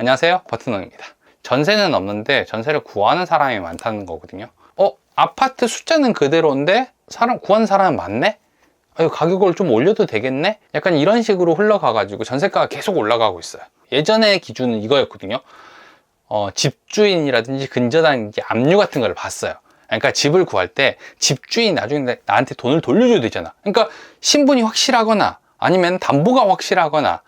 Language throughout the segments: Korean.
안녕하세요, 버튼원입니다. 전세는 없는데 전세를 구하는 사람이 많다는 거거든요. 아파트 숫자는 그대로인데 구하는 사람은 많네? 가격을 좀 올려도 되겠네? 약간 이런 식으로 흘러가가지고 전세가가 계속 올라가고 있어요. 예전의 기준은 이거였거든요. 집주인이라든지 근저당인지 압류 같은 걸 봤어요. 그러니까 집을 구할 때 집주인 나중에 나한테 돈을 돌려줘야 되잖아. 그러니까 신분이 확실하거나 아니면 담보가 확실하거나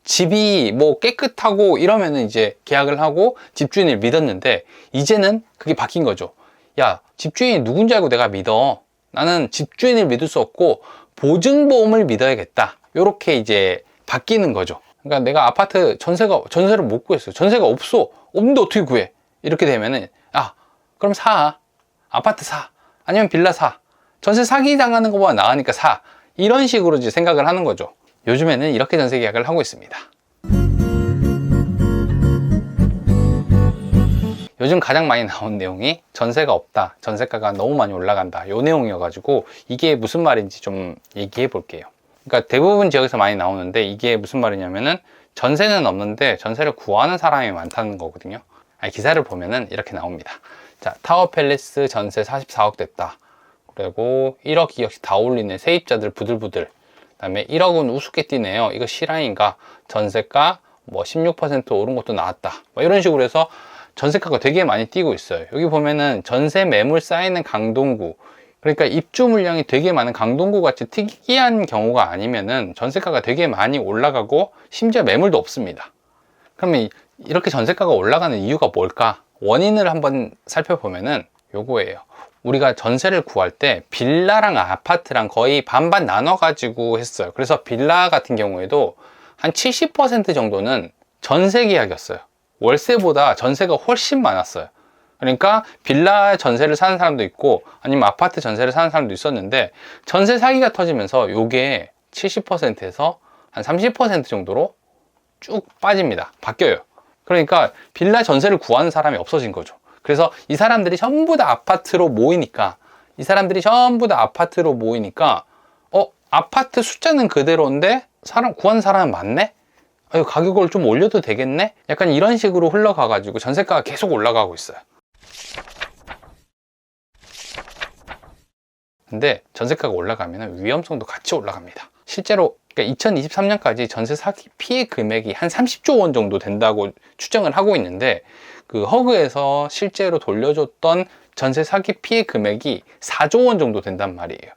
집이 뭐 깨끗하고 이러면은 이제 계약을 하고 집주인을 믿었는데, 이제는 그게 바뀐 거죠. 야, 집주인이 누군지 알고 내가 믿어? 나는 집주인을 믿을 수 없고 보증보험을 믿어야겠다. 요렇게 이제 바뀌는 거죠. 그러니까 내가 아파트 전세를 못 구했어요. 전세가 없는데 어떻게 구해? 이렇게 되면은 그럼 사. 아파트 사. 아니면 빌라 사. 전세 사기 당하는 것보다 나으니까 사. 이런 식으로 이제 생각을 하는 거죠. 요즘에는 이렇게 전세 계약을 하고 있습니다. 요즘 가장 많이 나온 내용이 전세가 없다, 전세가가 너무 많이 올라간다, 요 내용이어가지고 이게 무슨 말인지 좀 얘기해 볼게요. 그러니까 대부분 지역에서 많이 나오는데, 이게 무슨 말이냐면은 전세는 없는데 전세를 구하는 사람이 많다는 거거든요. 기사를 보면은 이렇게 나옵니다. 자, 타워팰리스 전세 44억 됐다. 그리고 1억, 2억씩 다 올리네. 세입자들 부들부들. 그 다음에 1억은 우습게 뛰네요. 이거 실화인가? 전세가 뭐 16% 오른 것도 나왔다. 이런 식으로 해서 전세가가 되게 많이 뛰고 있어요. 여기 보면은 전세 매물 쌓이는 강동구, 그러니까 입주 물량이 되게 많은 강동구 같이 특이한 경우가 아니면은 전세가가 되게 많이 올라가고 심지어 매물도 없습니다. 그러면 이렇게 전세가가 올라가는 이유가 뭘까? 원인을 한번 살펴보면은 요거예요. 우리가 전세를 구할 때 빌라랑 아파트랑 거의 반반 나눠 가지고 했어요. 그래서 빌라 같은 경우에도 한 70% 정도는 전세 계약이었어요. 월세보다 전세가 훨씬 많았어요. 그러니까 빌라 전세를 사는 사람도 있고 아니면 아파트 전세를 사는 사람도 있었는데, 전세 사기가 터지면서 요게 70%에서 한 30% 정도로 쭉 빠집니다. 바뀌어요. 그러니까 빌라 전세를 구하는 사람이 없어진 거죠. 그래서 이 사람들이 전부 다 아파트로 모이니까 아파트 숫자는 그대로인데 구하는 사람은 많네? 가격을 좀 올려도 되겠네? 약간 이런 식으로 흘러가가지고 전세가가 계속 올라가고 있어요. 근데 전세가가 올라가면 위험성도 같이 올라갑니다. 실제로 2023년까지 전세 사기 피해 금액이 한 30조 원 정도 된다고 추정을 하고 있는데, 그 허그에서 실제로 돌려줬던 전세 사기 피해 금액이 4조 원 정도 된단 말이에요.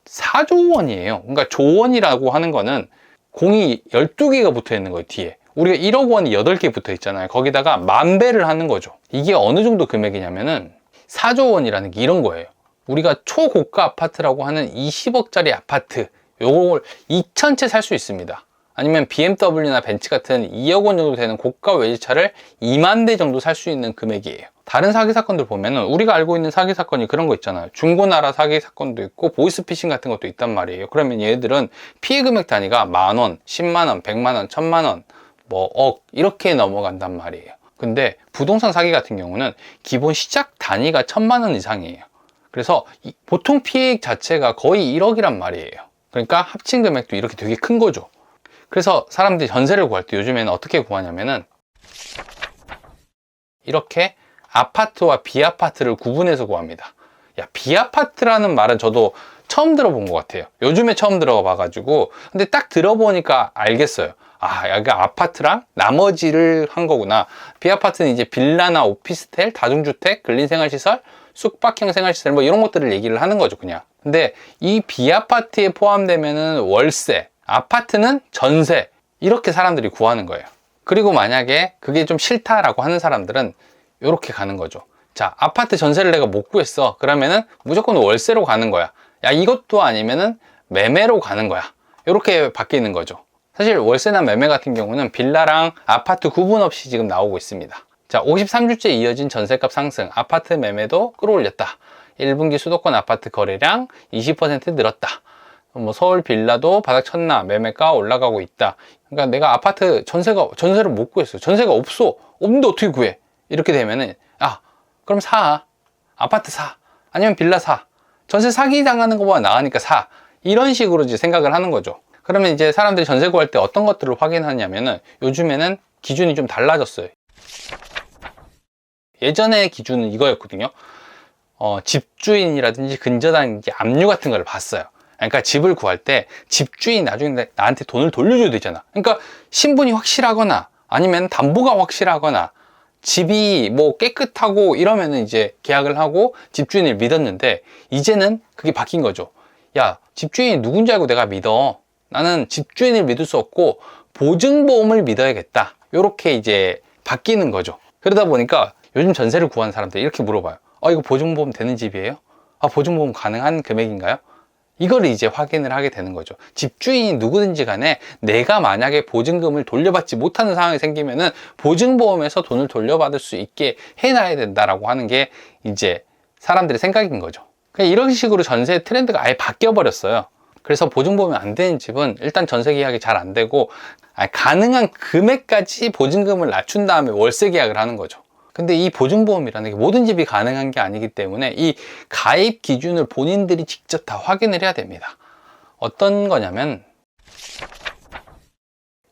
4조 원이에요. 그러니까 조원이라고 하는 거는 공이 12개가 붙어 있는 거예요, 뒤에. 우리가 1억 원이 8개 붙어 있잖아요. 거기다가 10,000배를 하는 거죠. 이게 어느 정도 금액이냐면은 4조 원이라는 게 이런 거예요. 우리가 초고가 아파트라고 하는 20억짜리 아파트, 요걸 2,000채 살 수 있습니다. 아니면 BMW나 벤츠 같은 2억 원 정도 되는 고가 외제차를 2만 대 정도 살 수 있는 금액이에요. 다른 사기 사건들 보면은 우리가 알고 있는 사기 사건이 그런 거 있잖아요. 중고나라 사기 사건도 있고 보이스피싱 같은 것도 있단 말이에요. 그러면 얘들은 피해 금액 단위가 10,000원, 100,000원, 100만원, 1,000,000원, 뭐 억 이렇게 넘어간단 말이에요. 근데 부동산 사기 같은 경우는 기본 시작 단위가 1,000만원 이상이에요. 그래서 보통 피해액 자체가 거의 1억이란 말이에요. 그러니까 합친 금액도 이렇게 되게 큰 거죠. 그래서 사람들이 전세를 구할 때 요즘에는 어떻게 구하냐면은 이렇게 아파트와 비아파트를 구분해서 구합니다. 비아파트라는 말은 저도 처음 들어본 것 같아요. 요즘에 처음 들어봐 가지고. 근데 딱 들어보니까 알겠어요. 여기 아파트랑 나머지를 한 거구나. 비아파트는 이제 빌라나 오피스텔, 다중주택, 근린생활시설, 숙박형 생활시설 뭐 이런 것들을 얘기를 하는 거죠, 그냥. 근데 이 비아파트에 포함되면은 월세, 아파트는 전세, 이렇게 사람들이 구하는 거예요. 그리고 만약에 그게 좀 싫다라고 하는 사람들은 이렇게 가는 거죠. 자, 아파트 전세를 내가 못 구했어. 그러면은 무조건 월세로 가는 거야. 이것도 아니면은 매매로 가는 거야. 이렇게 바뀌는 거죠. 사실 월세나 매매 같은 경우는 빌라랑 아파트 구분 없이 지금 나오고 있습니다. 자, 53주째 이어진 전세값 상승, 아파트 매매도 끌어올렸다. 1분기 수도권 아파트 거래량 20% 늘었다. 서울 빌라도 바닥 쳤나, 매매가 올라가고 있다. 그러니까 내가 아파트 전세를 못 구했어. 전세가 없는데 어떻게 구해? 이렇게 되면은 그럼 사. 아파트 사. 아니면 빌라 사. 전세 사기 당하는 것보다 나으니까 사. 이런 식으로 이제 생각을 하는 거죠. 그러면 이제 사람들이 전세 구할 때 어떤 것들을 확인하냐면은 요즘에는 기준이 좀 달라졌어요. 예전의 기준은 이거였거든요. 집주인이라든지 근저당인지 압류 같은 걸 봤어요. 그러니까 집을 구할 때 집주인이 나중에 나한테 돈을 돌려줘야 되잖아. 그러니까 신분이 확실하거나 아니면 담보가 확실하거나 집이 뭐 깨끗하고 이러면은 이제 계약을 하고 집주인을 믿었는데, 이제는 그게 바뀐 거죠. 야, 집주인이 누군지 알고 내가 믿어. 나는 집주인을 믿을 수 없고 보증보험을 믿어야겠다. 요렇게 이제 바뀌는 거죠. 그러다 보니까 요즘 전세를 구하는 사람들이 이렇게 물어봐요. 이거 보증보험 되는 집이에요? 보증보험 가능한 금액인가요? 이걸 이제 확인을 하게 되는 거죠. 집주인이 누구든지 간에 내가 만약에 보증금을 돌려받지 못하는 상황이 생기면은 보증보험에서 돈을 돌려받을 수 있게 해놔야 된다라고 하는 게 이제 사람들의 생각인 거죠. 그냥 이런 식으로 전세 트렌드가 아예 바뀌어 버렸어요. 그래서 보증보험이 안 되는 집은 일단 전세 계약이 잘 안 되고, 가능한 금액까지 보증금을 낮춘 다음에 월세 계약을 하는 거죠. 근데 이 보증보험이라는 게 모든 집이 가능한 게 아니기 때문에 이 가입 기준을 본인들이 직접 다 확인을 해야 됩니다. 어떤 거냐면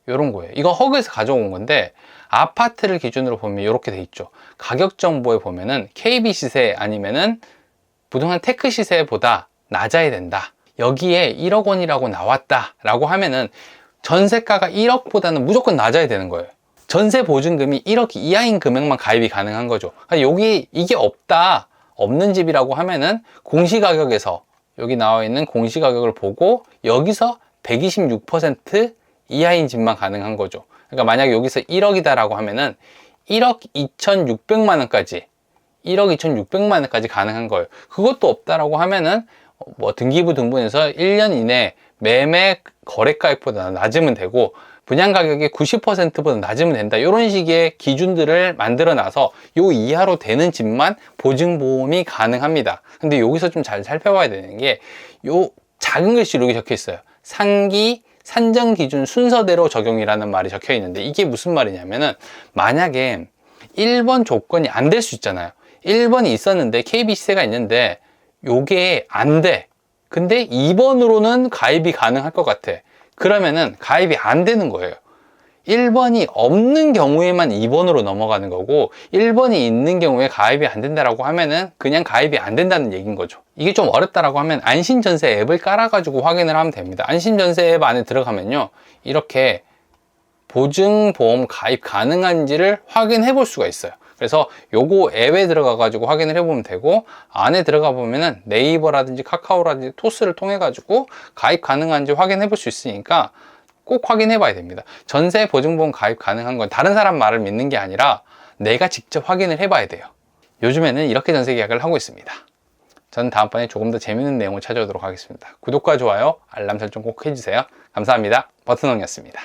이런 거예요. 이거 허그에서 가져온 건데, 아파트를 기준으로 보면 이렇게 돼 있죠. 가격 정보에 보면은 KB 시세 아니면은 부동산 테크 시세보다 낮아야 된다. 여기에 1억 원이라고 나왔다 라고 하면은 전세가가 1억보다는 무조건 낮아야 되는 거예요. 전세 보증금이 1억 이하인 금액만 가입이 가능한 거죠. 여기 이게 없는 집이라고 하면은 공시가격에서, 여기 나와 있는 공시가격을 보고 여기서 126% 이하인 집만 가능한 거죠. 그러니까 만약에 여기서 1억이다 라고 하면은 1억 2,600만 원까지 1억 2,600만 원까지 가능한 거예요. 그것도 없다라고 하면은 뭐 등기부 등본에서 1년 이내 매매 거래가액보다 낮으면 되고 분양가격이 90%보다 낮으면 된다. 이런 식의 기준들을 만들어 놔서 요 이하로 되는 집만 보증보험이 가능합니다. 근데 여기서 좀 잘 살펴봐야 되는 게, 요 작은 글씨로 여기 적혀 있어요. 상기 산정 기준 순서대로 적용이라는 말이 적혀 있는데, 이게 무슨 말이냐면은 만약에 1번 조건이 안 될 수 있잖아요. 1번이 있었는데 KB 시세가 있는데 요게 안 돼. 근데 2번으로는 가입이 가능할 것 같아. 그러면은 가입이 안 되는 거예요. 1번이 없는 경우에만 2번으로 넘어가는 거고, 1번이 있는 경우에 가입이 안 된다라고 하면은 그냥 가입이 안 된다는 얘기인 거죠. 이게 좀 어렵다라고 하면 안심전세 앱을 깔아가지고 확인을 하면 됩니다. 안심전세 앱 안에 들어가면요, 이렇게 보증보험 가입 가능한지를 확인해 볼 수가 있어요. 그래서 요거 앱에 들어가 가지고 확인을 해보면 되고, 안에 들어가 보면은 네이버라든지 카카오라든지 토스를 통해 가지고 가입 가능한지 확인해 볼 수 있으니까 꼭 확인해 봐야 됩니다. 전세 보증보험 가입 가능한 건 다른 사람 말을 믿는 게 아니라 내가 직접 확인을 해 봐야 돼요. 요즘에는 이렇게 전세 계약을 하고 있습니다. 저는 다음번에 조금 더 재밌는 내용을 찾아오도록 하겠습니다. 구독과 좋아요, 알람 설정 꼭 해주세요. 감사합니다. 버튼홍이었습니다.